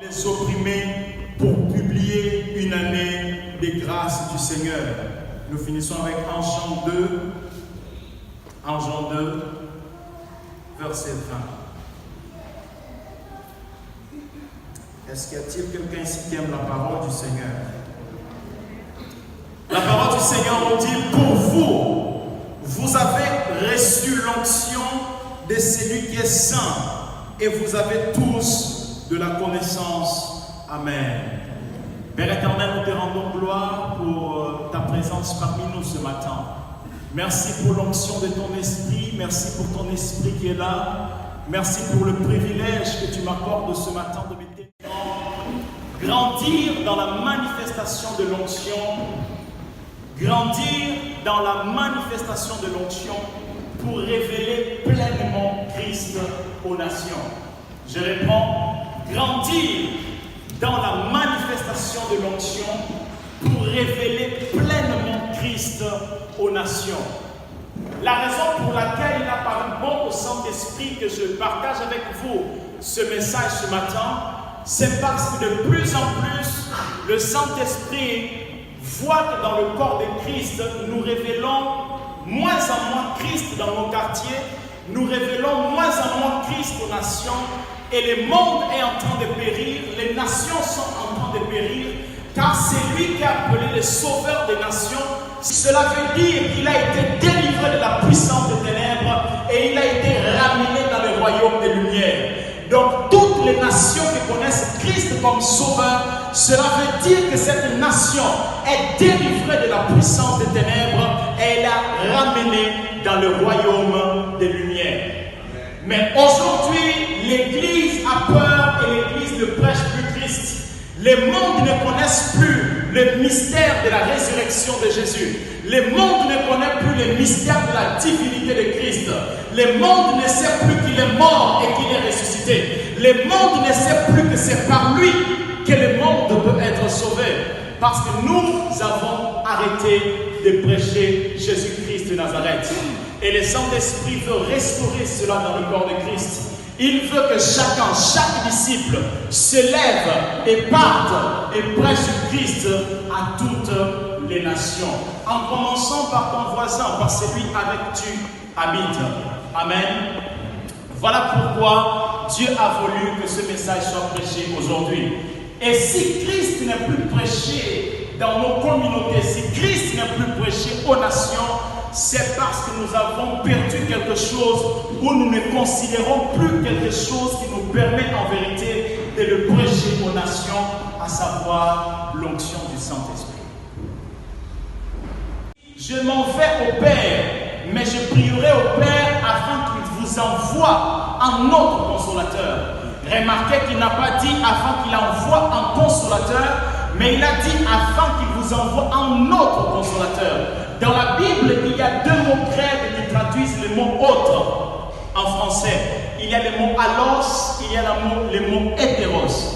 Les opprimés pour publier une année des grâces du Seigneur. Nous finissons avec 1 Jean 2, verset 20. Est-ce qu'il y a-t-il quelqu'un ici qui aime la parole du Seigneur? La parole du Seigneur nous dit, pour vous, vous avez reçu l'onction de celui qui est saint, et vous avez tous de la connaissance. Amen. Père éternel, nous te rendons gloire pour ta présence parmi nous ce matin. Merci pour l'onction de ton esprit, merci pour ton esprit qui est là. Merci pour le privilège que tu m'accordes ce matin de m'aider. Grandir dans la manifestation de l'onction, grandir dans la manifestation de l'onction pour révéler pleinement Christ aux nations. Je réponds, grandir dans la manifestation de l'onction pour révéler pleinement Christ aux nations. La raison pour laquelle il a paru bon au Saint-Esprit que je partage avec vous ce message ce matin, c'est parce que de plus en plus, le Saint-Esprit voit que dans le corps de Christ, nous révélons moins en moins Christ dans nos quartiers, nous révélons moins en moins Christ aux nations, et le monde est en train de périr, les nations sont en train de périr, car c'est lui qui a appelé le sauveur des nations. Cela veut dire qu'il a été délivré de la puissance des ténèbres et il a été ramené dans le royaume des lumières. Donc toutes les nations qui connaissent Christ comme sauveur, cela veut dire que cette nation est délivrée de la puissance des ténèbres et elle est ramenée dans le royaume des lumières. Mais aujourd'hui, l'Église a peur et l'Église ne prêche plus Christ. Les mondes ne connaissent plus le mystère de la résurrection de Jésus. Les mondes ne connaissent plus le mystère de la divinité de Christ. Les mondes ne savent plus qu'il est mort et qu'il est ressuscité. Les mondes ne savent plus que c'est par lui que le monde peut être sauvé. Parce que nous avons arrêté de prêcher Jésus-Christ de Nazareth. Et le Saint-Esprit veut restaurer cela dans le corps de Christ. Il veut que chacun, chaque disciple se lève et parte et prêche Christ à toutes les nations. En commençant par ton voisin, par celui avec qui tu habites. Amen. Voilà pourquoi Dieu a voulu que ce message soit prêché aujourd'hui. Et si Christ n'est plus prêché dans nos communautés, si Christ n'est plus prêché aux nations, c'est parce que nous avons perdu quelque chose où nous ne considérons plus quelque chose qui nous permet en vérité de le prêcher aux nations, à savoir l'onction du Saint-Esprit. Je m'en vais au Père, mais je prierai au Père afin qu'il vous envoie un autre consolateur. Remarquez qu'il n'a pas dit afin qu'il envoie un consolateur, mais il a dit afin qu'il vous envoie un autre consolateur. Dans la Bible, il y a deux mots grecs qui traduisent le mot autre en français. Il y a le mot allos, il y a le mot hétéros.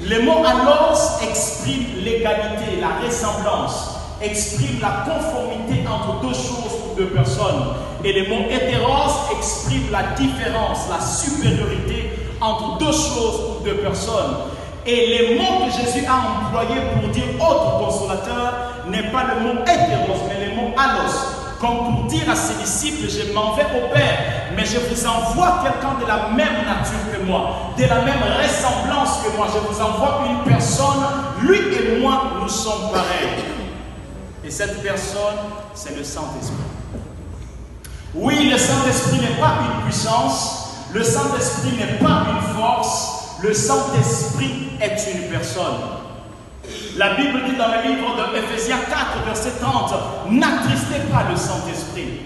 Le mot allos exprime l'égalité, la ressemblance, exprime la conformité entre deux choses ou deux personnes. Et le mot hétéros exprime la différence, la supériorité entre deux choses ou deux personnes. Et le mot que Jésus a employé pour dire autre consolateur n'est pas le mot hétéros, mais le mot allos. Comme pour dire à ses disciples, je m'en vais au Père, mais je vous envoie quelqu'un de la même nature que moi, de la même ressemblance que moi. Je vous envoie une personne, lui et moi, nous sommes pareils. Et cette personne, c'est le Saint-Esprit. Oui, le Saint-Esprit n'est pas une puissance, le Saint-Esprit n'est pas une force, le Saint-Esprit est une personne. La Bible dit dans le livre de Ephésiens 4, verset 30, n'attristez pas le Saint-Esprit.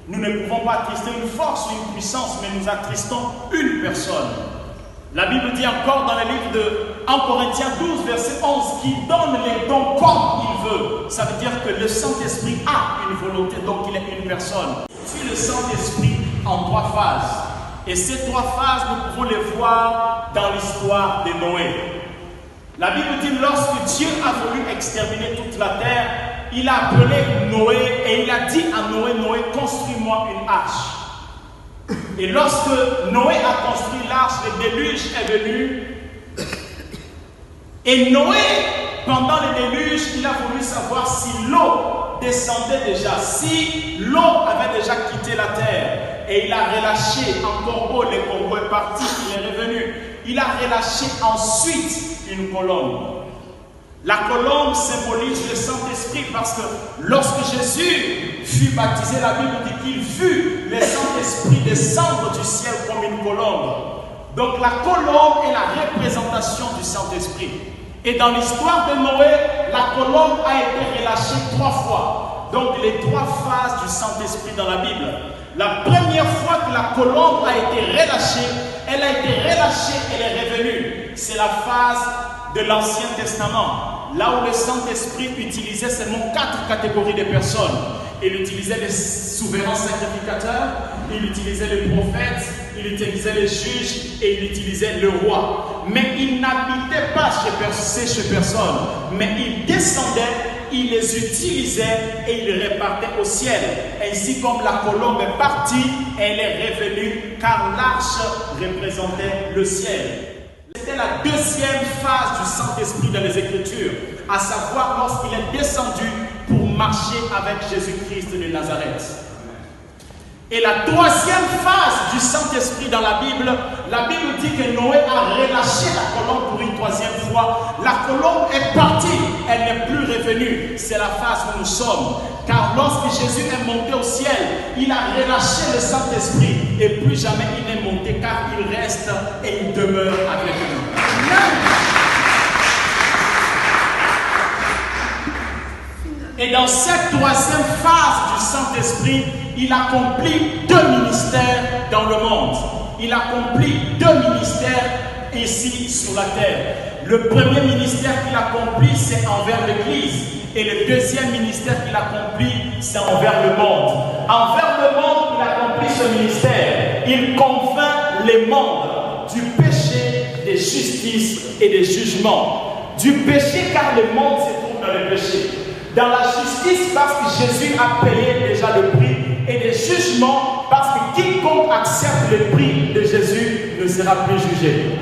Nous ne pouvons pas attrister une force ou une puissance, mais nous attristons une personne. La Bible dit encore dans le livre de 1 Corinthiens 12, verset 11, qui donne les dons comme il veut. Ça veut dire que le Saint-Esprit a une volonté, donc il est une personne. C'est le Saint-Esprit en trois phases. Et ces trois phases, nous pouvons les voir dans l'histoire de Noé. La Bible dit, lorsque Dieu a voulu exterminer toute la terre, il a appelé Noé et il a dit à Noé, Noé, construis-moi une arche. Et lorsque Noé a construit l'arche, le déluge est venu Et Noé, pendant le déluge, il a voulu savoir si l'eau descendait déjà, si l'eau avait déjà quitté la terre. Et il a relâché un corbeau, le corbeau est parti, il est revenu. Il a relâché ensuite une colombe. La colombe symbolise le Saint-Esprit parce que lorsque Jésus fut baptisé, la Bible dit qu'il vit le Saint-Esprit descendre du ciel comme une colombe. Donc la colombe est la représentation du Saint-Esprit. Et dans l'histoire de Noé, la colombe a été relâchée 3 fois. Donc les 3 phases du Saint-Esprit dans la Bible. La première fois que la colombe a été relâchée, elle est revenue. C'est la phase de l'Ancien Testament, là où le Saint-Esprit utilisait seulement 4 catégories de personnes. Il utilisait les souverains sacrificateurs, il utilisait les prophètes, il utilisait les juges et il utilisait le roi. Mais il n'habitait pas chez personne, mais il descendait, il les utilisait et il les répartait au ciel. Ainsi comme la colombe est partie, elle est revenue car l'arche représentait le ciel. C'était la deuxième phase du Saint-Esprit dans les Écritures, à savoir lorsqu'il est descendu pour marcher avec Jésus-Christ de Nazareth. Et la troisième phase du Saint-Esprit dans la Bible dit que Noé a relâché la colombe pour une 3e fois. La colombe est partie, elle n'est plus revenue. C'est la phase où nous sommes. Car lorsque Jésus est monté au ciel, il a relâché le Saint-Esprit et plus jamais il n'est monté car il reste et il demeure avec nous. Et dans cette 3e phase du Saint-Esprit, il accomplit 2 ministères dans le monde. Il accomplit 2 ministères ici sur la terre. Le premier ministère qu'il accomplit, c'est envers l'Église. Et le deuxième ministère qu'il accomplit, c'est envers le monde. Envers le monde, il accomplit ce ministère. Il convainc les mondes du péché, des justices et des jugements. Du péché, car le monde se trouve dans le péché. Dans la justice, parce que Jésus a payé déjà le prix. Et des jugements, parce que quiconque accepte le prix de Jésus ne sera plus jugé.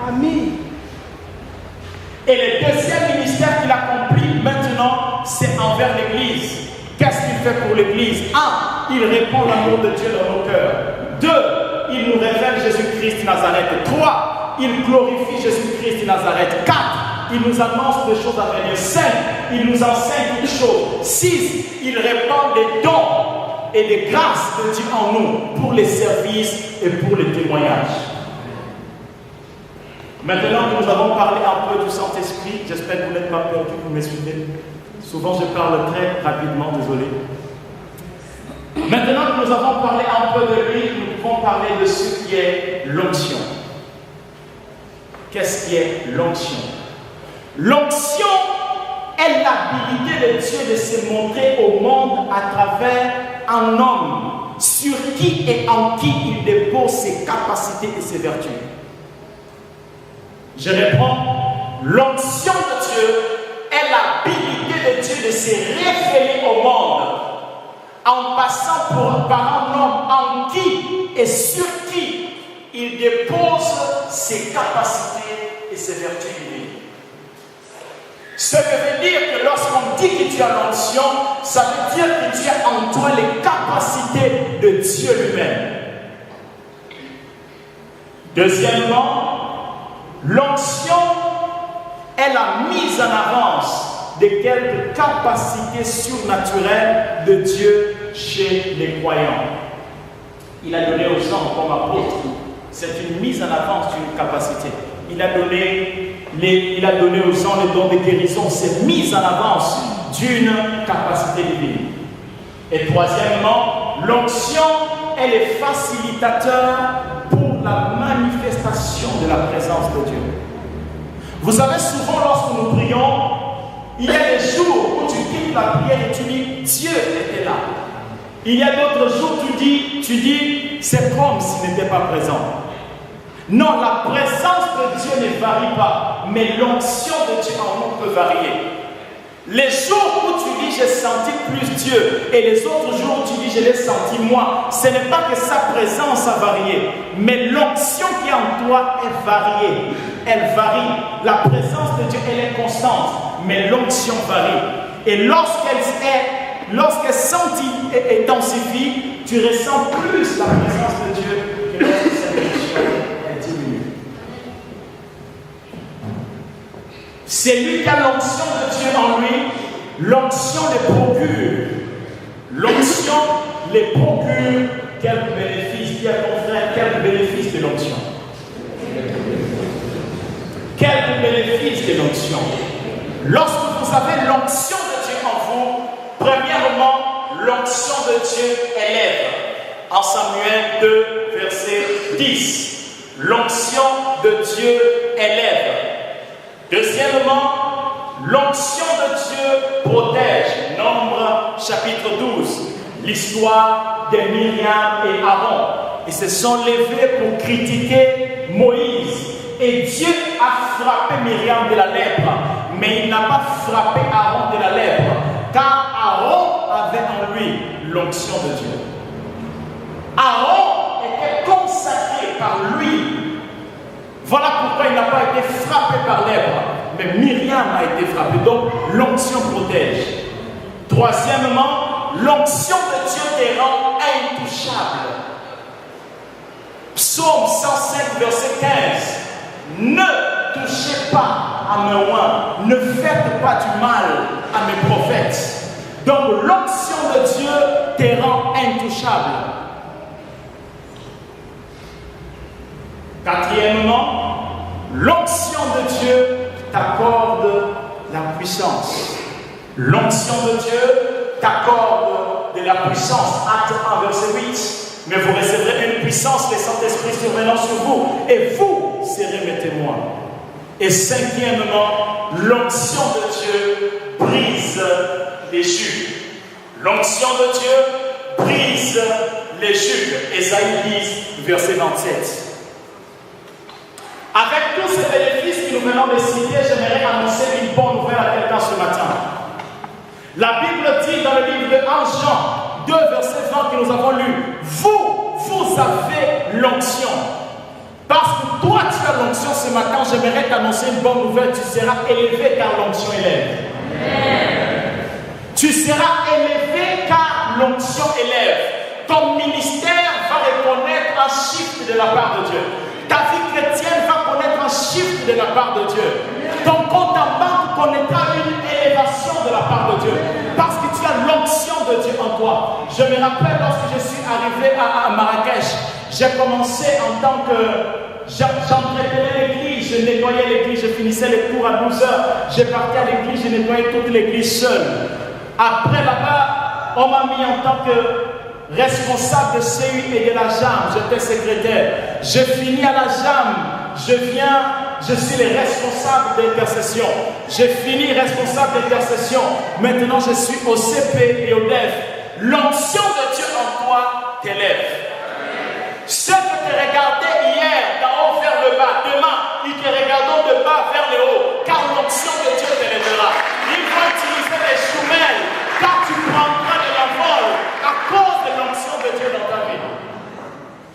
Amen. Et le deuxième ministère qu'il accomplit maintenant, c'est envers l'Église. Qu'est-ce qu'il fait pour l'Église? 1. Il répand l'amour de Dieu dans nos cœurs. 2. Il nous révèle Jésus-Christ de Nazareth. 3. Il glorifie Jésus-Christ de Nazareth. 4. Il nous annonce des choses à venir. 5. Il nous enseigne toutes choses. 6. Il répand des dons et des grâces de Dieu en nous pour les services et pour les témoignages. Maintenant que nous avons parlé un peu du Saint-Esprit, j'espère que vous n'êtes pas perdu, vous me suivez. Souvent je parle très rapidement, désolé. Maintenant que nous avons parlé un peu de lui, nous pouvons parler de ce qui est l'onction. Qu'est-ce qui est l'onction? L'onction est l'habilité de Dieu de se montrer au monde à travers un homme sur qui et en qui il dépose ses capacités et ses vertus. Je réponds, l'onction de Dieu est l'habilité de Dieu de se révéler au monde en passant par un homme en qui et sur qui il dépose ses capacités et ses vertus divines. Ce que veut dire que lorsqu'on dit que tu as l'onction, ça veut dire que tu as en toi les capacités de Dieu lui-même. Deuxièmement, l'onction est la mise en avance de quelques capacités surnaturelles de Dieu chez les croyants. Il a donné aux gens comme apôtres. C'est une mise en avance d'une capacité. Il a donné aux gens les dons de guérison. C'est mise en avance d'une capacité divine. Et troisièmement, l'onction est le facilitateur pour la manifestation de la présence de Dieu. Vous savez, souvent lorsque nous prions, il y a des jours où tu quittes la prière et tu dis Dieu était là. Il y a d'autres jours où tu dis c'est comme s'il n'était pas présent. Non, la présence de Dieu ne varie pas, mais l'onction de Dieu en nous peut varier. Les jours où tu dis j'ai senti plus Dieu et les autres jours où tu dis je l'ai senti moi, ce n'est pas que sa présence a varié, mais l'onction qui est en toi est variée. Elle varie. La présence de Dieu, elle est constante, mais l'onction varie. Et lorsqu'elle sentit et intensifie, tu ressens plus la présence de Dieu que lorsque cette onction est diminuée. C'est lui qui a l'onction de Dieu en lui. L'onction les procure. L'onction les procure. Quel bénéfice, dis à ton frère, quel bénéfice de l'onction. Quel bénéfice de l'onction. Lorsque vous avez l'onction de Dieu en vous, premièrement, l'onction de Dieu élève. En Samuel 2, verset 10. L'onction de Dieu élève. Deuxièmement, l'onction de Dieu protège. Nombre chapitre 12. L'histoire de Myriam et Aaron. Ils se sont levés pour critiquer Moïse. Et Dieu a frappé Myriam de la lèpre. Mais il n'a pas frappé Aaron de la lèpre. Car Aaron avait en lui l'onction de Dieu. Aaron était consacré par lui. Voilà pourquoi il n'a pas été frappé par lèpre, mais Myriam a été frappée. Donc l'onction protège. Troisièmement, l'onction de Dieu te rend intouchable. Psaume 105, verset 15. Ne touchez pas à mes oins, ne faites pas du mal à mes prophètes. Donc l'onction de Dieu te rend intouchable. Quatrièmement, l'onction de Dieu t'accorde la puissance. L'onction de Dieu t'accorde de la puissance. Acte 1, verset 8. Mais vous recevrez une puissance, le Saint-Esprit survenant sur vous, et vous serez mes témoins. Et cinquièmement, l'onction de Dieu brise les juges. L'onction de Dieu brise les juges. Ésaïe 10, verset 27. Avec tous ces bénéfices que nous venons de citer, j'aimerais annoncer une bonne nouvelle à quelqu'un ce matin. La Bible dit dans le livre de 1 Jean 2, verset 20 que nous avons lu, vous avez l'onction. Parce que toi, tu as l'onction ce matin, j'aimerais t'annoncer une bonne nouvelle. Tu seras élevé car l'onction élève. Tu seras élevé car l'onction élève. Ton ministère va reconnaître un shift de la part de Dieu. Ta vie chrétienne va connaître un shift de la part de Dieu. Ton compte en banque connaîtra une élévation de la part de Dieu. Parce que tu as l'onction de Dieu en toi. Je me rappelle lorsque je suis arrivé à Marrakech, j'ai commencé en tant que... J'entretenais l'église, je nettoyais l'église, je finissais les cours à 12 heures. Je partais à l'église, je nettoyais toute l'église seule. Après là-bas, on m'a mis en tant que responsable de CU et de la JAM, j'étais secrétaire. Je finis à la JAM, je suis le responsable d'intercession. J'ai fini responsable d'intercession. Maintenant, je suis au CP et au DEF. L'onction de Dieu en toi t'élève. Ceux qui te regardaient hier d'en haut vers le bas, demain, ils te regarderont de bas vers le haut, car l'onction de Dieu t'élèvera. Ils vont utiliser les jumelles, car tu prendras de l'envol à cause de l'onction de Dieu dans ta vie.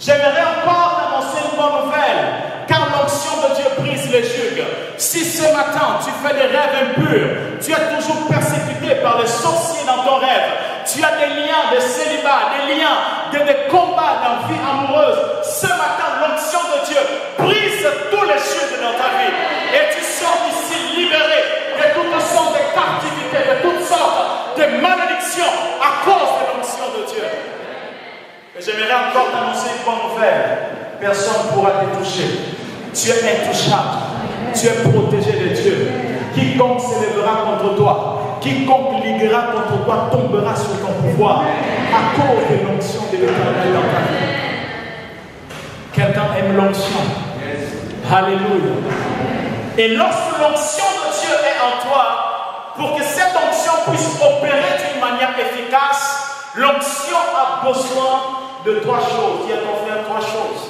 J'aimerais encore t'annoncer une bonne nouvelle, car l'onction de Dieu brise les juges. Si ce matin tu fais des rêves impurs, tu es toujours persécuté par les sorciers dans ton rêve, tu as des liens de célibat, des liens de combats dans la vie amoureuse, ce matin l'onction de Dieu brise tous les juges dans ta vie et tu sors d'ici libéré de toutes sortes de captivités, de toutes sortes de malédictions à cause de l'onction de Dieu. Et j'aimerais encore t'annoncer une bonne nouvelle. Personne ne pourra te toucher. Tu es intouchable. Tu es protégé de Dieu. Quiconque s'élèvera contre toi, quiconque liguera contre toi, tombera sur ton pouvoir à cause de l'onction de l'Éternel dans ta vie. Quelqu'un aime l'onction. Alléluia. Et lorsque l'onction de Dieu est en toi, pour que cette onction puisse opérer d'une manière efficace, l'onction a besoin de trois choses. Dis à ton frère trois choses.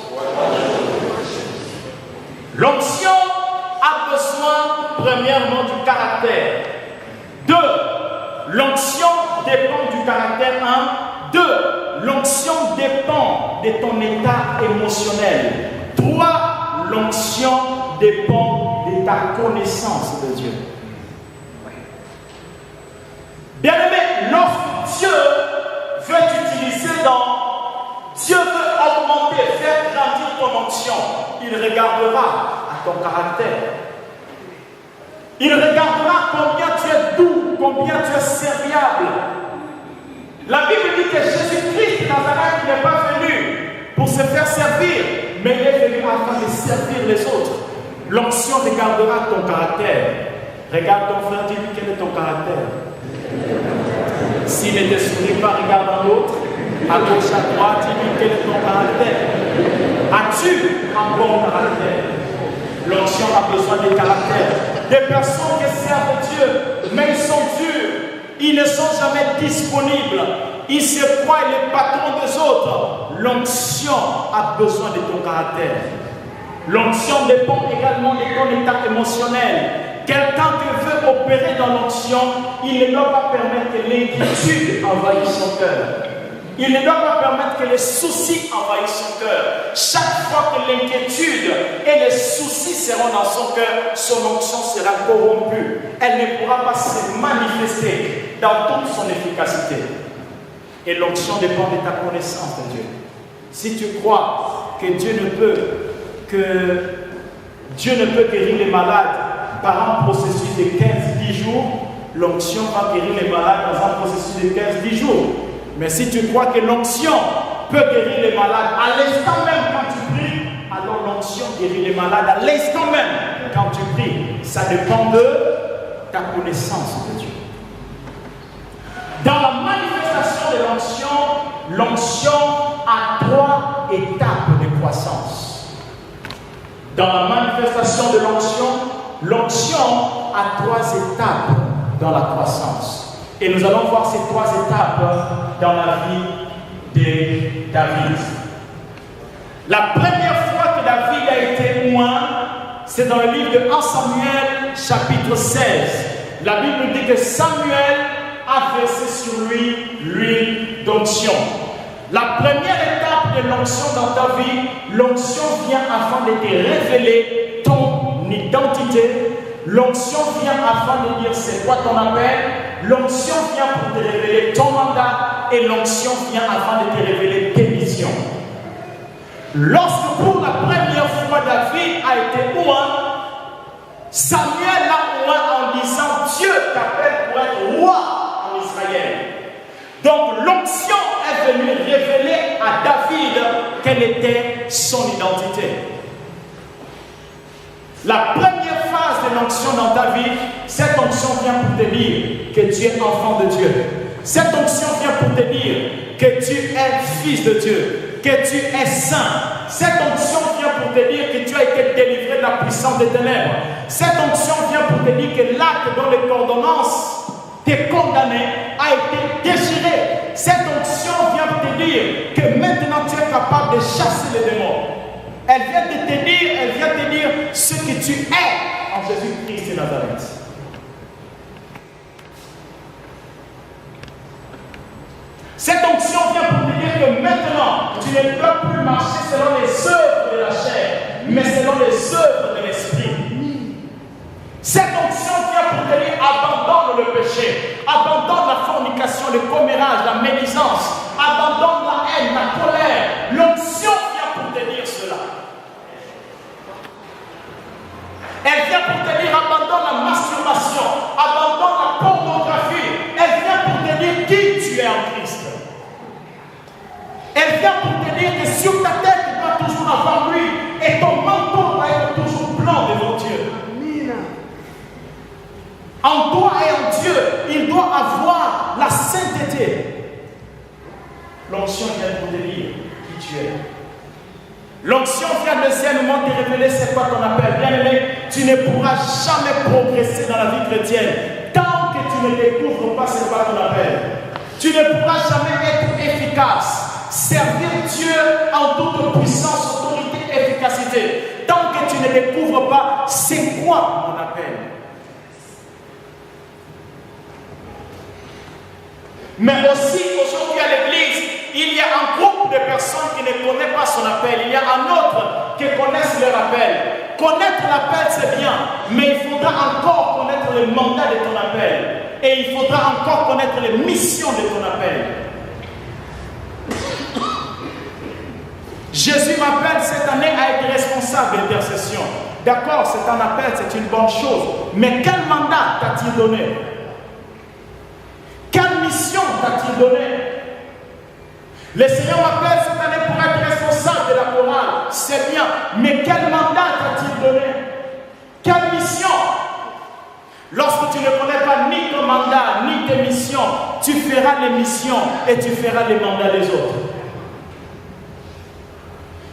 L'onction a besoin, premièrement, du caractère. 2, l'onction dépend du caractère 1. 2. L'onction dépend de ton état émotionnel. 3. L'onction dépend de ta connaissance de Dieu. Bien-aimé, lorsque Dieu veut t'utiliser Dieu veut augmenter, faire grandir ton onction, il regardera à ton caractère. Il regardera combien tu es doux, combien tu es serviable. La Bible dit que Jésus-Christ Nazareth n'est pas venu pour se faire servir, mais il est venu afin de servir les autres. L'onction regardera ton caractère. Regarde ton frère, dis-lui quel est ton caractère. S'il ne te sourit pas, regarde un autre. À gauche, à droite, dis-lui quel est ton caractère. As-tu un bon caractère? L'onction a besoin de caractère. Des personnes qui servent Dieu, mais ils sont durs. Ils ne sont jamais disponibles. Ils se croient les patrons des autres. L'onction a besoin de ton caractère. L'onction dépend également de ton état émotionnel. Quelqu'un qui veut opérer dans l'onction, il ne doit pas permettre que l'inquiétude envahisse son cœur. Il ne doit pas permettre que les soucis envahissent son cœur. Chaque fois que l'inquiétude et les soucis seront dans son cœur, son onction sera corrompue. Elle ne pourra pas se manifester dans toute son efficacité. Et l'onction dépend de ta connaissance de Dieu. Si tu crois que Dieu ne peut guérir les malades par un processus de 15-10 jours, l'onction va guérir les malades dans un processus de 15-10 jours. Mais si tu crois que l'onction peut guérir les malades à l'instant même quand tu pries, alors l'onction guérit les malades à l'instant même quand tu pries. Ça dépend de ta connaissance de Dieu. Dans la manifestation de l'onction a 3 étapes de croissance. Dans la manifestation de l'onction a 3 étapes dans la croissance. Et nous allons voir ces 3 étapes dans la vie de David. La première fois que David a été oint, c'est dans le livre de 1 Samuel, chapitre 16. La Bible dit que Samuel a versé sur lui l'huile d'onction. La première étape de l'onction dans ta vie, l'onction vient afin de te révéler ton identité. L'onction vient afin de dire c'est quoi ton appel. L'onction vient pour te révéler ton mandat. Et l'onction vient afin de te révéler tes missions. Lorsque pour la première fois David a été oint, Samuel l'a oint en disant Dieu t'appelle pour être roi en Israël. Donc l'onction est venue révéler à David quelle était son identité. La première phase de l'onction dans ta vie, cette onction vient pour te dire que tu es enfant de Dieu. Cette onction vient pour te dire que tu es fils de Dieu, que tu es saint. Cette onction vient pour te dire que tu as été délivré de la puissance des ténèbres. Cette onction vient pour te dire que l'acte dont les ordonnances t'es condamné a été déchiré. Cette onction vient pour te dire que maintenant tu es capable de chasser les démons. Elle vient te dire ce que tu es en Jésus-Christ de Nazareth. Cette onction vient pour te dire que maintenant, tu ne dois plus marcher selon les œuvres de la chair, mais selon les œuvres de l'esprit. Cette onction vient pour te dire abandonne le péché, abandonne la fornication, le commérage, la médisance, abandonne la haine, la colère. L'onction vient pour te dire cela. Elle vient pour te dire abandonne la masturbation, abandonne la pornographie. Elle vient pour te dire qui tu es en Christ. Elle vient pour te dire que sur ta tête tu dois toujours avoir lui et ton manteau doit être toujours blanc devant Dieu. En toi et en Dieu, il doit avoir la sainteté. L'onction vient pour te dire qui tu es. L'onction vient deuxièmement te révéler c'est quoi ton appel. Bien aimé, tu ne pourras jamais progresser dans la vie chrétienne tant que tu ne découvres pas c'est quoi ton appel. Tu ne pourras jamais être efficace, servir Dieu en toute puissance, autorité, efficacité, tant que tu ne découvres pas c'est quoi mon appel. Mais aussi, aujourd'hui à l'église, il y a un groupe de personnes qui ne connaissent pas son appel. Il y a un autre qui connaissent leur appel. Connaître l'appel, c'est bien, mais il faudra encore connaître le mandat de ton appel. Et il faudra encore connaître les missions de ton appel. Jésus m'appelle cette année à être responsable d'intercession. D'accord, c'est un appel, c'est une bonne chose. Mais quel mandat t'a-t-il donné? Quelle mission t'a-t-il donné? Le Seigneur m'appelle cette année pour être responsable de la chorale. C'est bien, mais quel mandat t'a-t-il donné? Quelle mission? Lorsque tu ne connais pas ni ton mandat, ni tes missions, tu feras les missions et tu feras les mandats des autres.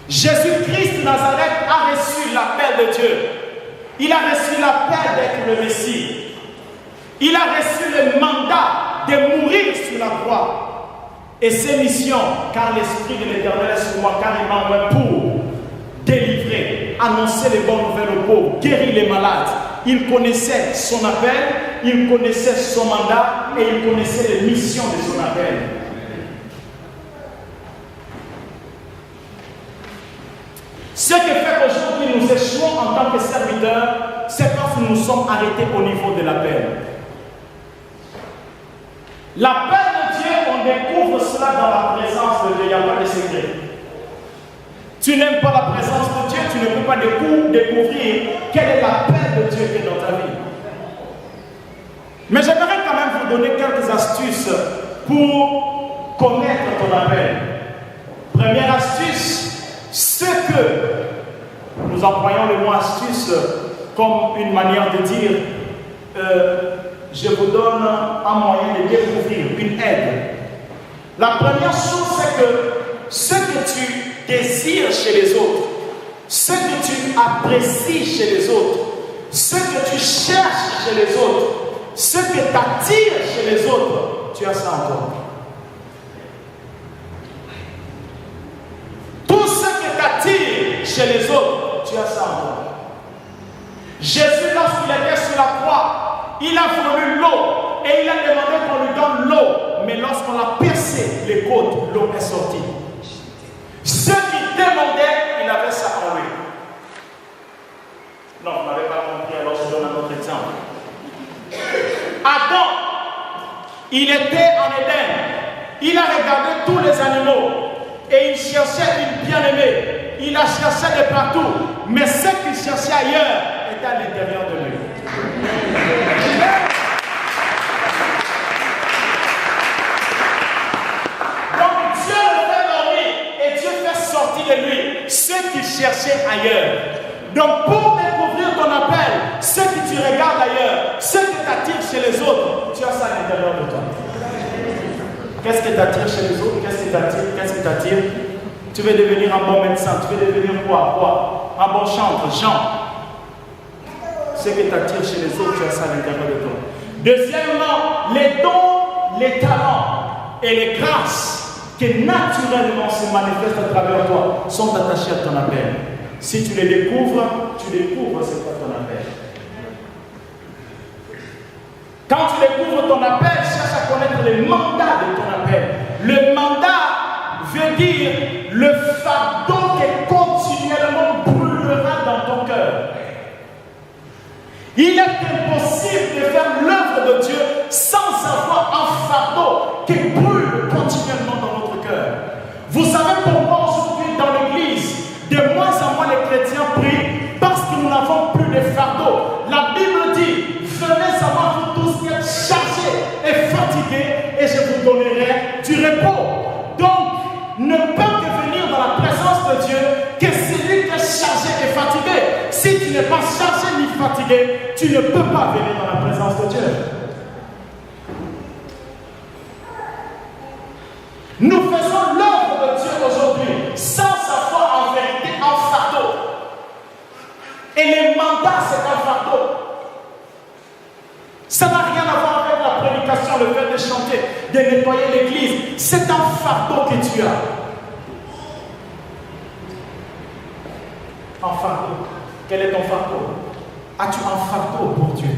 Jésus-Christ de Nazareth a reçu l'appel de Dieu. Il a reçu l'appel d'être le Messie. Il a reçu le mandat de mourir sur la croix. Et ses missions, car l'Esprit de l'Éternel est sur moi, car il m'a envoyé pour délivrer, annoncer les bonnes nouvelles aux pauvres, guérir les malades. Il connaissait son appel, il connaissait son mandat et il connaissait les missions de son appel. Ce qui fait qu'aujourd'hui nous échouons en tant que serviteurs, c'est parce que nous sommes arrêtés au niveau de l'appel. L'appel de Dieu, on découvre cela dans la présence de Dieu, il n'y a pas de secret. Tu n'aimes pas la présence de Dieu, tu ne peux pas découvrir quel est l'appel de Dieu qui est dans ta vie. Mais j'aimerais quand même vous donner quelques astuces pour connaître ton appel. Première astuce, ce que nous employons le mot astuce comme une manière de dire je vous donne un moyen de découvrir, une aide. La première chose, c'est que ce que tu désires chez les autres, ce que tu apprécies chez les autres, ce que tu cherches chez les autres, ce que t'attire chez les autres, tu as ça en toi. Tout ce que t'attire chez les autres, tu as ça en toi. Jésus, lorsqu'il était sur la croix, il a voulu l'eau et il a demandé qu'on lui donne l'eau. Mais lorsqu'on a percé les côtes, l'eau est sortie. Ce qu'il demandait, il avait ça en lui. Non, vous n'avez pas compris, alors je donne un autre exemple. Adam, il était en Éden. Il a regardé tous les animaux et il cherchait une bien-aimée. Il a cherché de partout. Mais ce qu'il cherchait ailleurs était à l'intérieur de lui. Donc Dieu le fait dormir et Dieu fait sortir de lui ce qu'il cherchait ailleurs. Donc pour découvrir ton appel, ce que tu regardes ailleurs, ce qui t'attire chez les autres, tu as ça à l'intérieur de toi. Qu'est-ce qui t'attire chez les autres? Qu'est-ce qui t'attire? Tu veux devenir un bon médecin, tu veux devenir quoi? Un bon chanteur, Jean. Ce qui t'attire chez les autres, tu as ça à l'intérieur de toi. Deuxièmement, les dons, les talents et les grâces qui naturellement se manifestent à travers toi sont attachés à ton appel. Si tu les découvres, c'est quoi ton appel. Quand tu découvres ton appel, cherche à connaître le mandat de ton appel. Le mandat veut dire le fardeau qui continuellement brûlera dans ton cœur. Il est impossible de faire l'œuvre de Dieu sans avoir un fardeau qui brûle continuellement dans notre cœur. Vous savez pourquoi aujourd'hui dans l'église, de moins en moins les chrétiens prient? Parce que nous n'avons plus de fardeau. La Bible dit, venez à moi vous tous qui êtes chargés et fatigués et je vous donnerai du repos. Donc, ne peut que venir dans la présence de Dieu que celui qui est chargé et fatigué. Si tu n'es pas chargé ni fatigué, tu ne peux pas venir dans la présence de Dieu. Nous faisons l'œuvre de Dieu aujourd'hui sans avoir en vérité un fardeau. Et le mandat, c'est un fardeau. Ça n'a rien à voir avec la prédication, le fait de chanter, de nettoyer l'église. C'est un fardeau que tu as. Un fardeau. Quel est ton fardeau? As-tu un fardeau pour Dieu?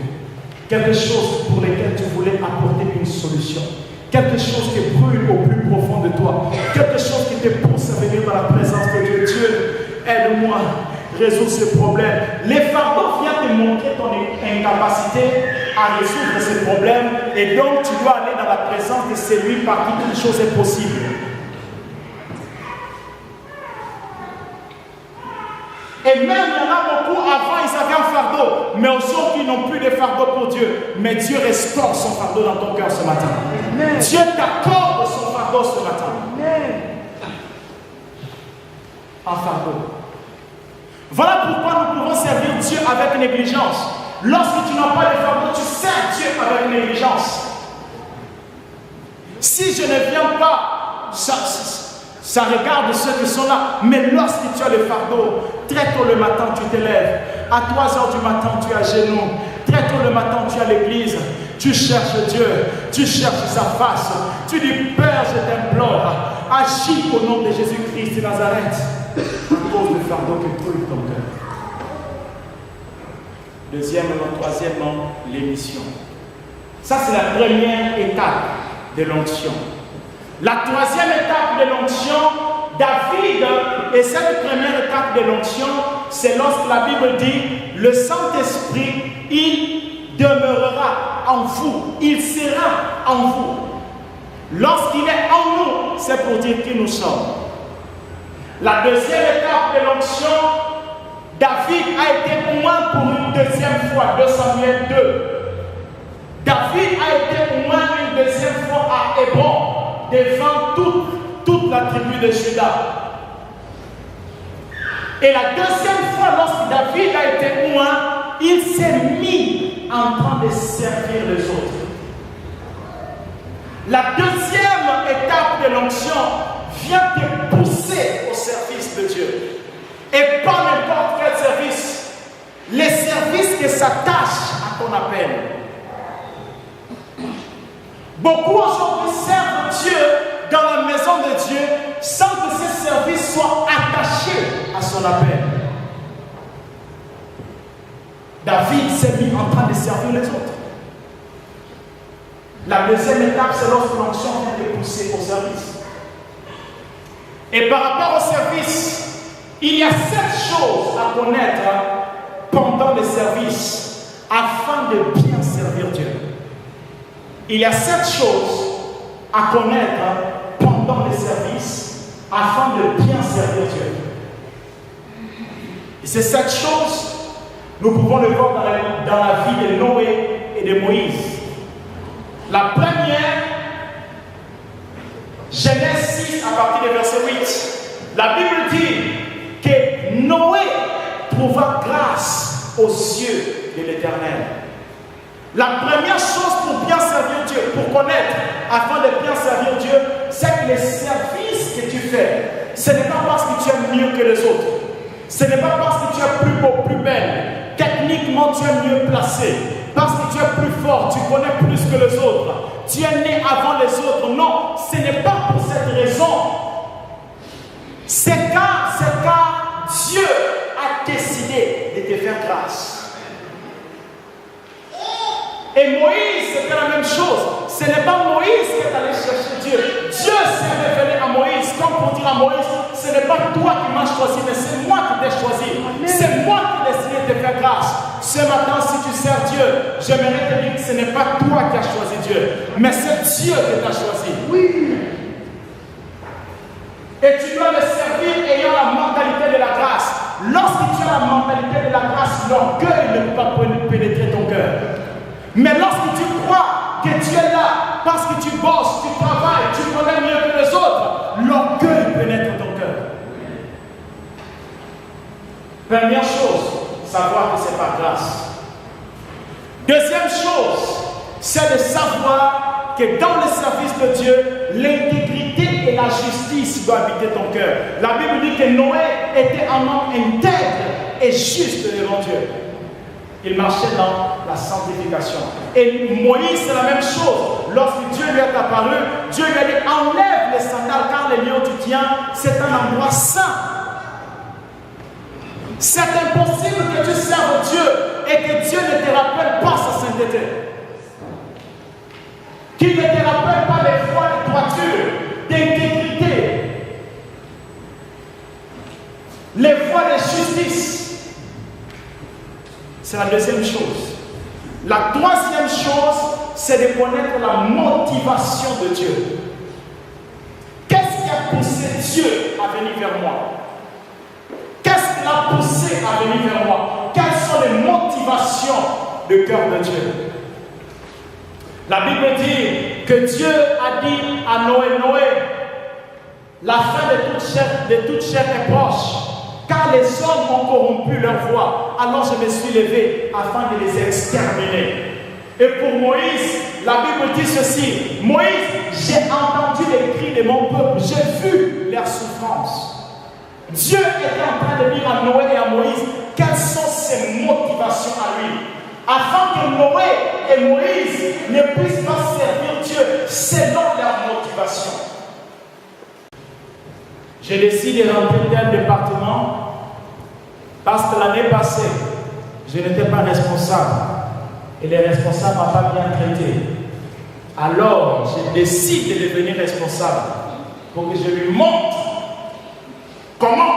Quelque chose pour lequel tu voulais apporter une solution. quelque chose qui brûle au plus profond de toi, quelque chose qui te pousse à venir dans la présence de Dieu. Dieu, aide-moi, résous ce problème. Les fardeaux viennent te montrer ton incapacité à résoudre ces problèmes, et donc tu dois aller dans la présence de celui par qui toute chose est possible. Et même il y en a beaucoup, avant ils avaient un fardeau, mais aujourd'hui ils n'ont plus de fardeau pour Dieu. Mais Dieu restaure son fardeau dans ton cœur ce matin. Amen. Dieu t'accorde son fardeau ce matin. Amen. Un fardeau. Voilà pourquoi nous pouvons servir Dieu avec négligence. Lorsque tu n'as pas de fardeau, tu sers Dieu avec négligence. Si je ne viens pas, ça regarde ceux qui sont là. Mais lorsque tu as le fardeau, très tôt le matin, tu te lèves. À 3 h du matin, tu es à genoux. Très tôt le matin, tu es à l'église. Tu cherches Dieu. Tu cherches sa face. Tu dis, Père, je t'implore. Agis au nom de Jésus-Christ de Nazareth. À cause du fardeau qui brûle ton cœur. Deuxièmement, troisièmement, l'émission. Ça, c'est la première étape de l'onction. La troisième étape de l'onction, David, et cette première étape de l'onction, c'est lorsque la Bible dit, le Saint-Esprit, il demeurera en vous, il sera en vous. Lorsqu'il est en nous, c'est pour dire qui nous sommes. La deuxième étape de l'onction, David a été oint pour une deuxième fois, 2 Samuel 2. David a été oint une deuxième fois à Hébron, devant toute la tribu de Juda. Et la deuxième fois, lorsque David a été oint, il s'est mis en train de servir les autres. La deuxième étape de l'onction vient te pousser au service de Dieu. Et pas n'importe quel service. Les services qui s'attachent à ton appel. Beaucoup aujourd'hui servent Dieu dans la maison de Dieu sans que ces services soient attachés à son appel. David s'est mis en train de servir les autres. La deuxième étape, c'est lorsque l'onction vient te pousser au service. Et par rapport au service, il y a 7 choses à connaître pendant le service afin de bien servir Dieu. Il y a 7 choses à connaître pendant le service afin de bien servir Dieu. Et ces 7 choses, nous pouvons le voir dans la vie de Noé et de Moïse. La première, Genèse 6 à partir du verset 8. La Bible dit que Noé trouva grâce aux yeux de l'Éternel. La première chose pour bien servir Dieu, pour connaître, afin de bien servir Dieu, c'est que les services que tu fais, ce n'est pas parce que tu es mieux que les autres. Ce n'est pas parce que tu es plus beau, plus belle. Techniquement, tu es mieux placé. Parce que tu es plus fort, tu connais plus que les autres. Tu es né avant les autres. Non, ce n'est pas pour cette raison. C'est car Dieu a décidé de te faire grâce. Et Moïse, c'était la même chose. Ce n'est pas Moïse qui est allé chercher Dieu. Dieu s'est révélé à Moïse, comme pour dire à Moïse, ce n'est pas toi qui m'as choisi, mais c'est moi qui t'ai choisi. C'est moi qui ai décidé de te faire grâce. Ce matin, si tu sers Dieu, j'aimerais te dire que ce n'est pas toi qui as choisi Dieu, mais c'est Dieu qui t'a choisi. Oui. Et tu dois le servir ayant la mentalité de la grâce. Lorsque tu as la mentalité de la grâce, l'orgueil ne peut pas pénétrer ton cœur. Mais lorsque tu crois que tu es là parce que tu bosses, tu travailles, tu connais mieux que les autres, l'orgueil pénètre ton cœur. Première chose, savoir que c'est par grâce. Deuxième chose, c'est de savoir que dans le service de Dieu, l'intégrité et la justice doivent habiter ton cœur. La Bible dit que Noé était un homme intègre et juste devant Dieu. Il marchait dans la sanctification. Et Moïse, c'est la même chose. Lorsque Dieu lui est apparu, Dieu lui a dit, enlève les sandales, car les lieux où tu tiens, c'est un endroit saint. C'est impossible que tu serves Dieu et que Dieu ne te rappelle pas sa sainteté. Qu'il ne te rappelle pas les d'intégrité, les voies de justice. C'est la deuxième chose. La troisième chose, c'est de connaître la motivation de Dieu. Qu'est-ce qui a poussé Dieu à venir vers moi? Qu'est-ce qui l'a poussé à venir vers moi? Quelles sont les motivations du cœur de Dieu? La Bible dit que Dieu a dit à Noé, la fin de toute chair est proche, car les hommes ont corrompu leur voie. Alors je me suis levé afin de les exterminer. Et pour Moïse, la Bible dit ceci: Moïse, j'ai entendu les cris de mon peuple, j'ai vu leur souffrance. Dieu était en train de dire à Noé et à Moïse quelles sont ses motivations à lui, afin que Noé et Moïse ne puissent pas servir Dieu selon leur motivation. J'ai décidé de rentrer d'un département parce que l'année passée, je n'étais pas responsable et les responsables n'ont pas bien traité. Alors, je décide de devenir responsable pour que je lui montre comment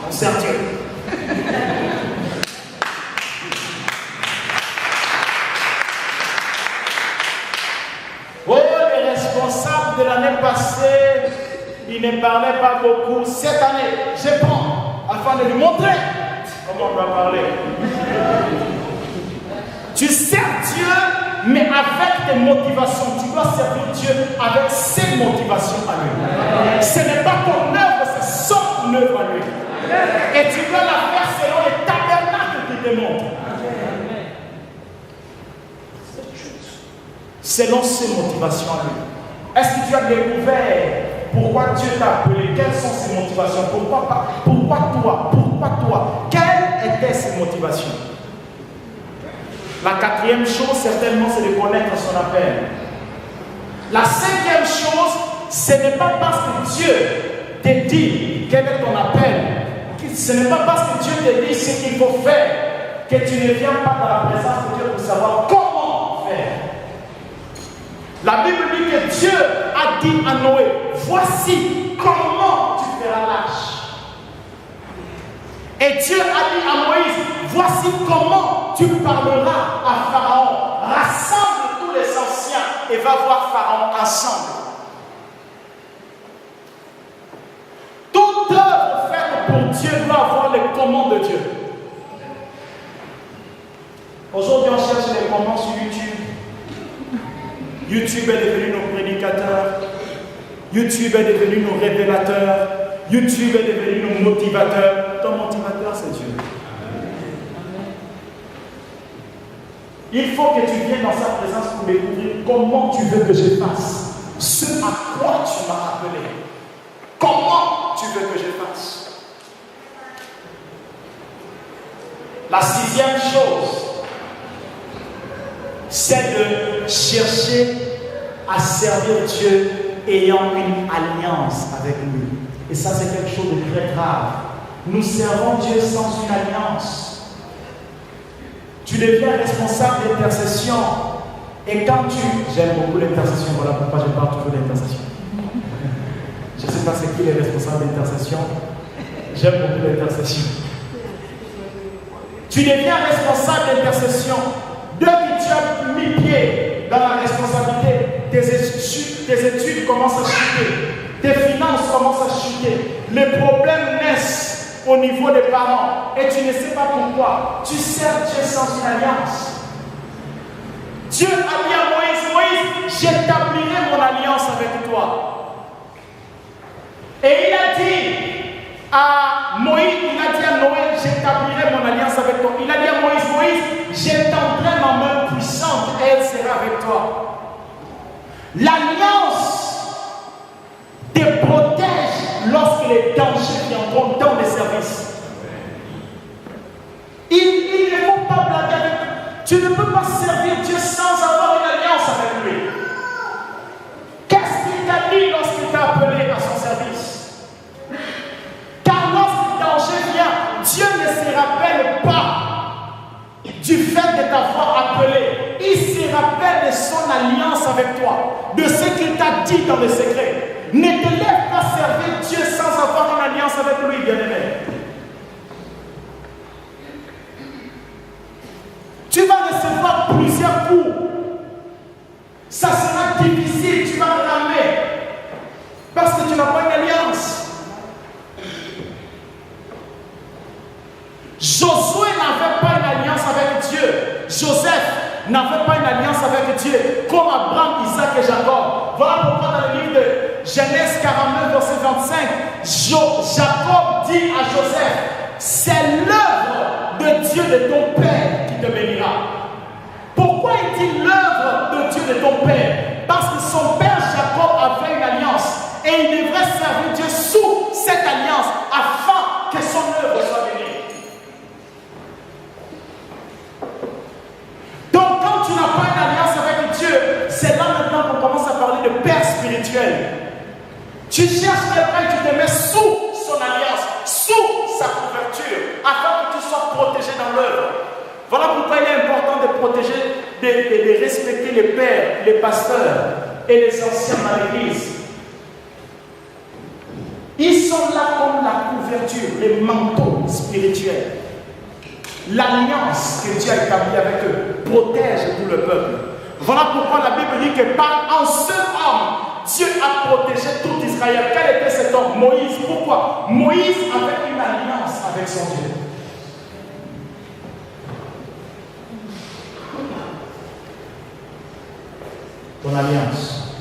on sert Dieu. Oh, les responsables de l'année passée, ils ne parlaient pas beaucoup. Cette année, je prends afin de lui montrer comment on doit parler. Tu sers Dieu, mais avec tes motivations. Tu dois servir Dieu avec ses motivations à lui. Ce n'est pas ton œuvre, c'est son œuvre à lui. Et tu dois la faire selon les tabernacles qu'il te montre. Selon ses motivations à lui. Est-ce que tu as découvert pourquoi Dieu t'a appelé? Quelles sont ses motivations? Pourquoi toi? Pourquoi toi? Quelles étaient ses motivations? La quatrième chose, certainement, c'est de connaître son appel. La cinquième chose, ce n'est pas parce que Dieu te dit quel est ton appel, ce n'est pas parce que Dieu te dit ce qu'il faut faire, que tu ne viens pas dans la présence de Dieu pour savoir comment faire. La Bible dit que Dieu a dit à Noé, voici comment tu feras l'arche. Et Dieu a dit à Moïse, voici comment tu parleras à Pharaon. Rassemble tous les anciens et va voir Pharaon ensemble. Toute œuvre faite pour Dieu doit avoir les commandes de Dieu. Aujourd'hui, on cherche les commandes sur YouTube. YouTube est devenu nos prédicateurs. YouTube est devenu nos révélateurs. YouTube est devenu nos motivateurs. Ton motivateur, c'est Dieu. Il faut que tu viennes dans sa présence pour découvrir comment tu veux que je fasse ce à quoi tu m'as appelé. Comment tu veux que je fasse. La sixième chose, c'est de chercher à servir Dieu ayant une alliance avec lui. Et ça, c'est quelque chose de très grave. Nous servons Dieu sans une alliance. Tu deviens responsable d'intercession. Et quand j'aime beaucoup l'intercession, voilà pourquoi je parle toujours d'intercession. Je ne sais pas c'est qui les responsables d'intercession. J'aime beaucoup l'intercession. Tu deviens responsable d'intercession. Dès que tu as mis pied dans la responsabilité, tes études commencent à chuter, tes finances commencent à chuter, les problèmes naissent au niveau des parents et tu ne sais pas pourquoi. Tu sers Dieu sans une alliance. Dieu a dit à Moïse, Moïse, j'établirai mon alliance avec toi. Et il a dit à Moïse, il a dit à Noé, j'établirai mon alliance avec toi. Il a dit à Moïse, Moïse, j'étendrai ma main puissante et elle sera avec toi. L'alliance te protège lorsque les dangers viendront dans les services. Il ne faut pas blaguer avec lui. Tu ne peux pas servir Dieu sans avoir une alliance avec lui. Qu'est-ce qu'il t'a dit lorsqu'il t'a appelé à son service? Car lorsque le danger vient, Dieu ne se rappelle pas du fait de t'avoir appelé. Il se rappelle de son alliance avec toi, de ce qu'il t'a dit dans le secret. Ne te lève pas servir Dieu sans avoir une alliance avec lui, bien-aimé. Tu vas recevoir plusieurs coups. Ça sera difficile, tu vas ramer. Parce que tu n'as pas une alliance. Josué n'avait pas une alliance avec Dieu. Joseph n'avait pas une alliance avec Dieu, comme Abraham, Isaac et Jacob. Voilà pourquoi dans le livre de Genèse 49, verset 25, Jacob dit à Joseph, c'est l'œuvre de Dieu de ton Père qui te bénira. Pourquoi il dit l'œuvre de Dieu de ton Père? Parce que son père Jacob avait une alliance et il devrait servir Dieu sous cette alliance afin que son œuvre soit bénie. Donc quand tu n'as pas une alliance avec Dieu, c'est là maintenant qu'on commence à parler de père spirituel. Tu cherches quelqu'un qui te met sous son alliance, sous sa couverture, afin que tu sois protégé dans l'œuvre. Voilà pourquoi il est important de protéger, de respecter les pères, les pasteurs et les anciens dans l'église. Ils sont là comme la couverture, les manteaux spirituels. L'alliance que Dieu a établie avec eux protège tout le peuple. Voilà pourquoi la Bible dit que par un seul homme, Dieu a protégé tout Israël. Quel était cet homme? Moïse. Pourquoi? Moïse avait une alliance avec son Dieu. Ton alliance.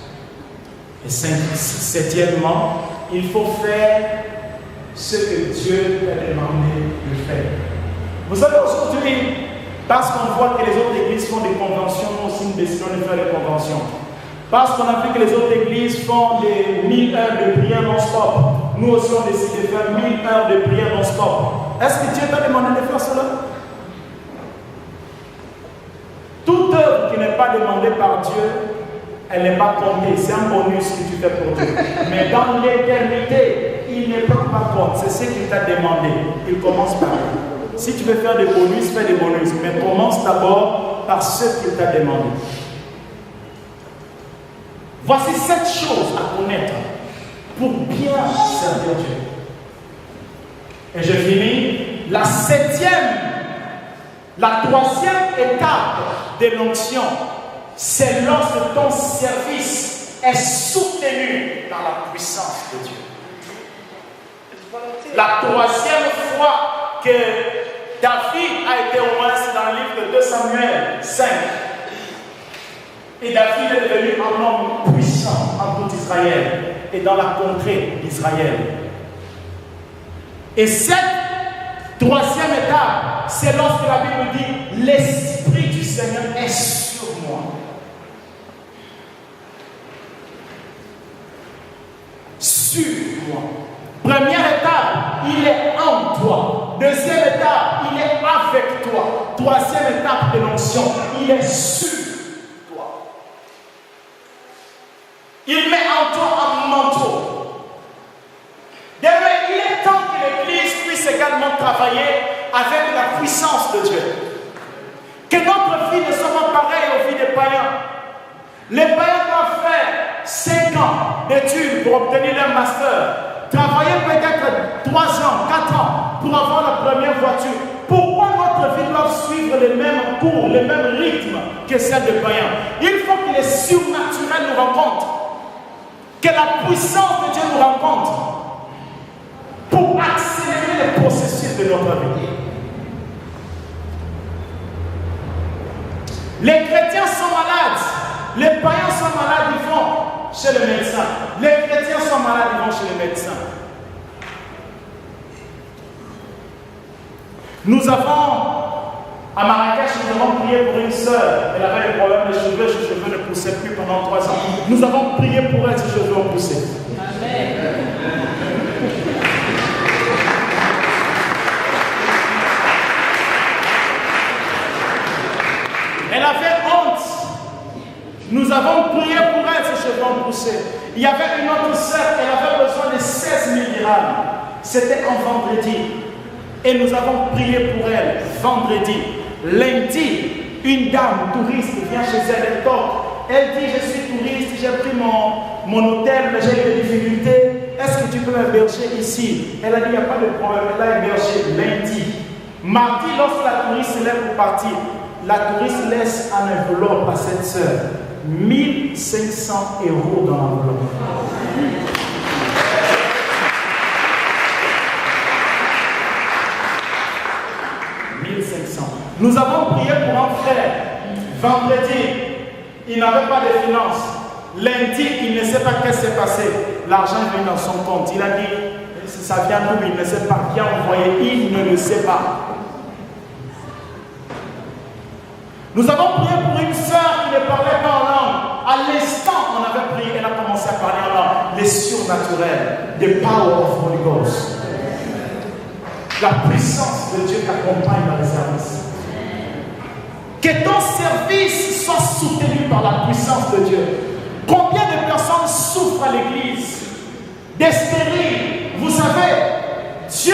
Et septièmement, il faut faire ce que Dieu t'a demandé de faire. Vous savez, aujourd'hui, parce qu'on voit que les autres églises font des conventions, nous aussi nous décidons de faire des conventions. Parce qu'on a vu que les autres églises font des 1000 heures de prière non-stop. Nous aussi on décide de faire 1000 heures de prière non-stop. Est-ce que Dieu t'a demandé de faire cela? Toute œuvre qui n'est pas demandée par Dieu, elle n'est pas comptée. C'est un bonus que tu fais pour Dieu. Mais dans l'éternité, il ne prend pas compte. C'est ce qu'il t'a demandé. Il commence par là. Si tu veux faire des bonus, fais des bonus. Mais commence d'abord par ce qu'il t'a demandé. Voici 7 choses à connaître pour bien servir Dieu. Et je finis. La 7e, la 3e étape de l'onction, c'est lorsque ton service est soutenu dans la puissance de Dieu. La 3e fois que David a été oint, c'est dans le livre de 2 Samuel 5. Et David est devenu un homme puissant en tout Israël et dans la contrée d'Israël. Et cette 3e étape, c'est lorsque la Bible dit l'Esprit du Seigneur est sur moi. Sur moi. Première étape, il est en toi. Deuxième étape, il est avec toi. Troisième étape de l'onction, il est sur toi. Il met en toi un manteau. Il est temps que l'Église puisse également travailler avec la puissance de Dieu. Que notre vie ne soit pas pareille aux vies des païens. Les païens doivent faire 5 ans d'études pour obtenir leur master. Travailler peut-être 3 ans, 4 ans pour avoir la première voiture. Pourquoi notre vie doit suivre les mêmes cours, les mêmes rythmes que celle des païens? Il faut que les surnaturels nous rencontrent. Que la puissance de Dieu nous rencontre pour accélérer le processus de notre vie. Les chrétiens sont malades. Les païens sont malades, ils vont chez le médecin. Les chrétiens sont malades, ils vont chez le médecin. Nous avons, à Marrakech, nous avons prié pour une sœur. Elle avait des problèmes de cheveux, ses cheveux ne poussaient plus pendant 3 ans. Nous avons prié pour elle, ses cheveux ont poussé. Amen. Elle avait honte. Nous avons prié pour elle, ses cheveux ont poussé. Il y avait une autre sœur, elle avait besoin de 16 000 dirhams. C'était un vendredi. Et nous avons prié pour elle vendredi. Lundi, une dame touriste vient chez elle, elle toque. Elle dit, je suis touriste, j'ai pris mon mon hôtel, mais j'ai des difficultés. Est-ce que tu peux m'héberger ici? Elle a dit, il n'y a pas de problème. Elle a hébergé lundi. Mardi, lorsque la touriste se lève pour partir, la touriste laisse un enveloppe à cette sœur. 1500 € dans l'enveloppe. Nous avons prié pour un frère. Vendredi, il n'avait pas de finances. Lundi, il ne sait pas ce qui s'est passé. L'argent est venu dans son compte. Il a dit, ça vient d'où? Il ne sait pas. Qui a envoyé? Il ne le sait pas. Nous avons prié pour une sœur qui ne parlait pas en langue. À l'instant, on avait prié, elle a commencé à parler en langue. Les surnaturels, the power of Holy Ghost. La puissance de Dieu qui accompagne dans les services. Que ton service soit soutenu par la puissance de Dieu. Combien de personnes souffrent à l'église? Des stériles. Vous savez, Dieu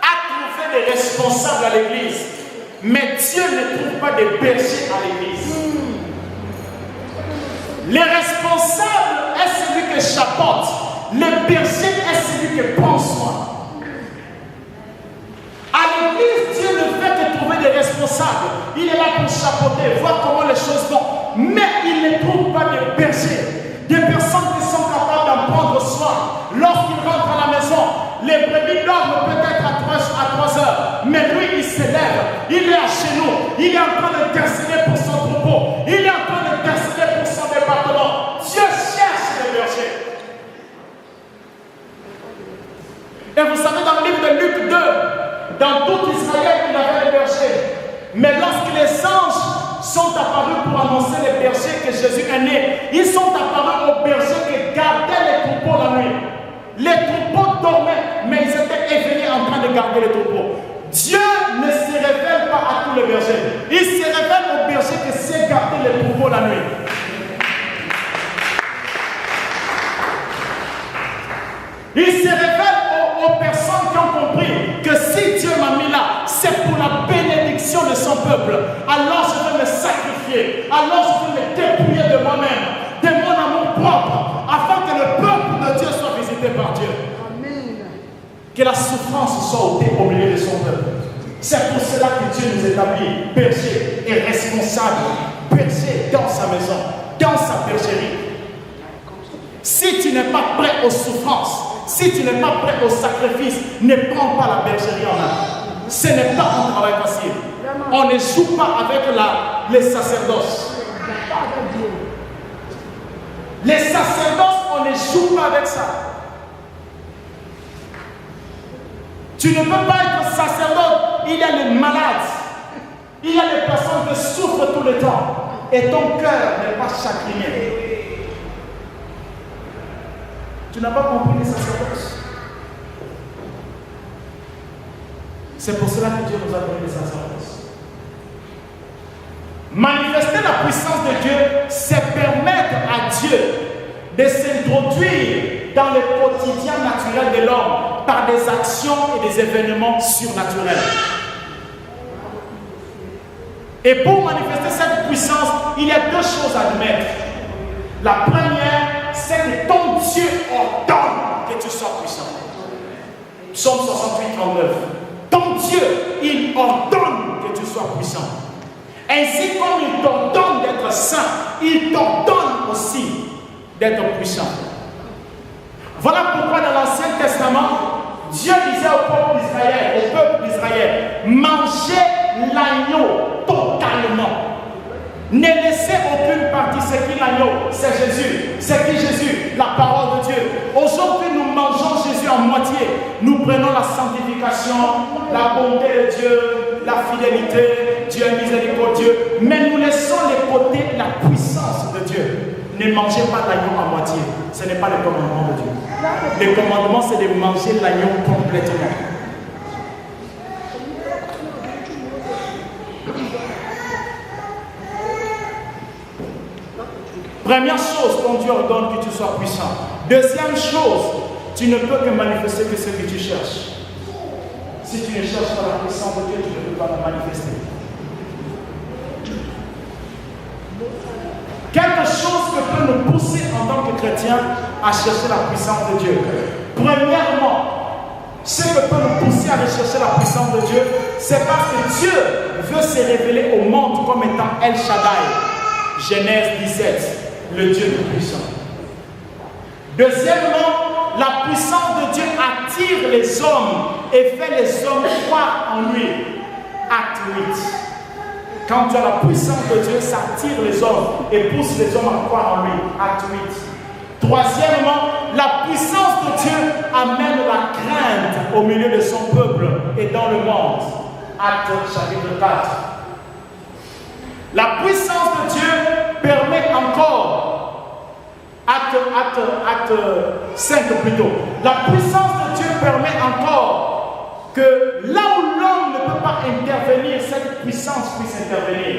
a trouvé des responsables à l'église. Mais Dieu ne trouve pas de bergers à l'église. Les responsables est celui qui chapeaute. Le berger est celui qui prend soin. À l'église, Dieu ne fait que trouver des responsables. Il est là pour chapeauter, voir comment les choses vont. Mais il ne trouve pas de bergers. Des personnes qui sont capables d'en prendre soin. Lorsqu'ils rentrent à la maison, les brebis dorment peut-être à 3 heures. Mais lui, il se lève. Il est à genoux. Il est en train d'intercéder pour son troupeau. Il est en train d'intercéder pour son département. Dieu cherche les bergers. Et vous savez, dans le livre de Luc 2, dans tout Israël, il avait les bergers. Mais lorsque les anges sont apparus pour annoncer les bergers que Jésus est né, ils sont apparus aux bergers qui gardaient les troupeaux la nuit. Les troupeaux dormaient, mais ils étaient éveillés en train de garder les troupeaux. Dieu ne se révèle pas à tous les bergers. Il se révèle aux bergers qui savent garder les troupeaux la nuit. Il se révèle aux personnes qui ont compris que si Dieu m'a mis là, c'est pour la bénédiction de son peuple. Alors je vais me sacrifier. Alors je vais me dépouiller de moi-même, de mon amour propre, afin que le peuple de Dieu soit visité par Dieu. Amen. Que la souffrance soit ôtée au milieu de son peuple. C'est pour cela que Dieu nous établit berger et responsable. Berger dans sa maison, dans sa bergerie. Si tu n'es pas prêt aux souffrances, si tu n'es pas prêt au sacrifice, ne prends pas la bergerie en main. Ce n'est pas un travail facile. On ne joue pas avec les sacerdoces. Les sacerdoces, on ne joue pas avec ça. Tu ne peux pas être sacerdote. Il y a les malades. Il y a les personnes qui souffrent tout le temps. Et ton cœur n'est pas chagriner. Tu n'as pas compris les sacerdoces. C'est pour cela que Dieu nous a donné les sacerdoces. Manifester la puissance de Dieu, c'est permettre à Dieu de s'introduire dans le quotidien naturel de l'homme par des actions et des événements surnaturels. Et pour manifester cette puissance, il y a deux choses à admettre. La première, c'est que ton Dieu ordonne que tu sois puissant. Psaume 68, 39. Ton Dieu, il ordonne que tu sois puissant. Ainsi comme il t'ordonne d'être saint, il t'ordonne aussi d'être puissant. Voilà pourquoi dans l'Ancien Testament, Dieu disait au peuple d'Israël, mangez l'agneau totalement. Ne laissez aucune partie. C'est qui l'agneau? C'est Jésus. C'est qui Jésus? La parole de Dieu. Aujourd'hui, nous mangeons Jésus en moitié. Nous prenons la sanctification, la bonté de Dieu, la fidélité. Dieu est miséricordieux. Mais nous laissons les côtés, la puissance de Dieu. Ne mangez pas l'agneau à moitié. Ce n'est pas le commandement de Dieu. Le commandement, c'est de manger l'agneau complètement. Première chose, ton Dieu ordonne que tu sois puissant. Deuxième chose, tu ne peux que manifester que ce que tu cherches. Si tu ne cherches pas la puissance de Dieu, tu ne peux pas la manifester. Quelque chose que peut nous pousser en tant que chrétiens à chercher la puissance de Dieu. Premièrement, ce que peut nous pousser à rechercher la puissance de Dieu, c'est parce que Dieu veut se révéler au monde comme étant El Shaddai. Genèse 17, le Dieu tout-puissant. Deuxièmement, la puissance de Dieu attire les hommes et fait les hommes croire en lui. Acte 8. Quand tu as la puissance de Dieu, ça attire les hommes et pousse les hommes à croire en lui. Acte 8. Troisièmement, la puissance de Dieu amène la crainte au milieu de son peuple et dans le monde. Acte chapitre 4. La puissance de Dieu permet encore, acte 5 plutôt, la puissance de Dieu permet encore que là où l'homme ne peut pas intervenir, cette puissance puisse intervenir.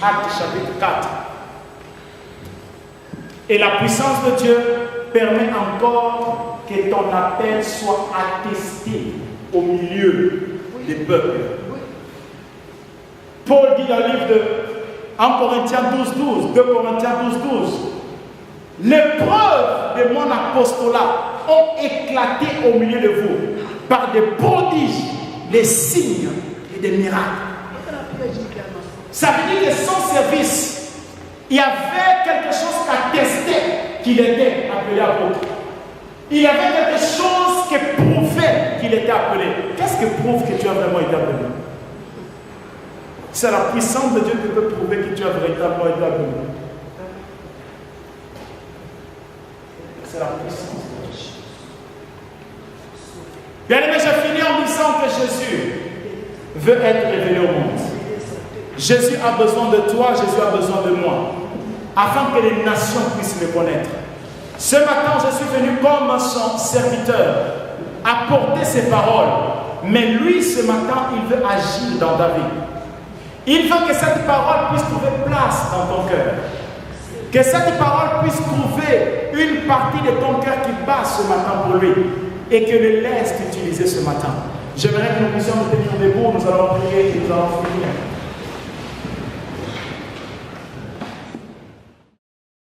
Acte chapitre 4. Et la puissance de Dieu permet encore que ton appel soit attesté au milieu des peuples. Paul dit dans le livre de 1 Corinthiens 12, 2 Corinthiens 12, les preuves de mon apostolat ont éclaté au milieu de vous par des prodiges, des signes et des miracles. Ça veut dire que son service, il y avait quelque chose qui attestait qu'il était appelé apôtre. Il y avait quelque chose qui prouvait qu'il était appelé. Qu'est-ce qui prouve que tu as vraiment été appelé? C'est la puissance de Dieu qui peut prouver que tu as véritablement été appelé. C'est la puissance de Dieu. Bien aimé, j'ai fini en disant que Jésus veut être révélé au monde. Jésus a besoin de toi, Jésus a besoin de moi, afin que les nations puissent le connaître. Ce matin, je suis venu comme son serviteur, apporter ses paroles. Mais lui, ce matin, il veut agir dans ta vie. Il veut que cette parole puisse trouver place dans ton cœur. Que cette parole puisse trouver une partie de ton cœur qui bat ce matin pour lui. Et que le laisse t'utiliser ce matin. J'aimerais que nous puissions nous tenir debout, nous allons prier et nous allons finir.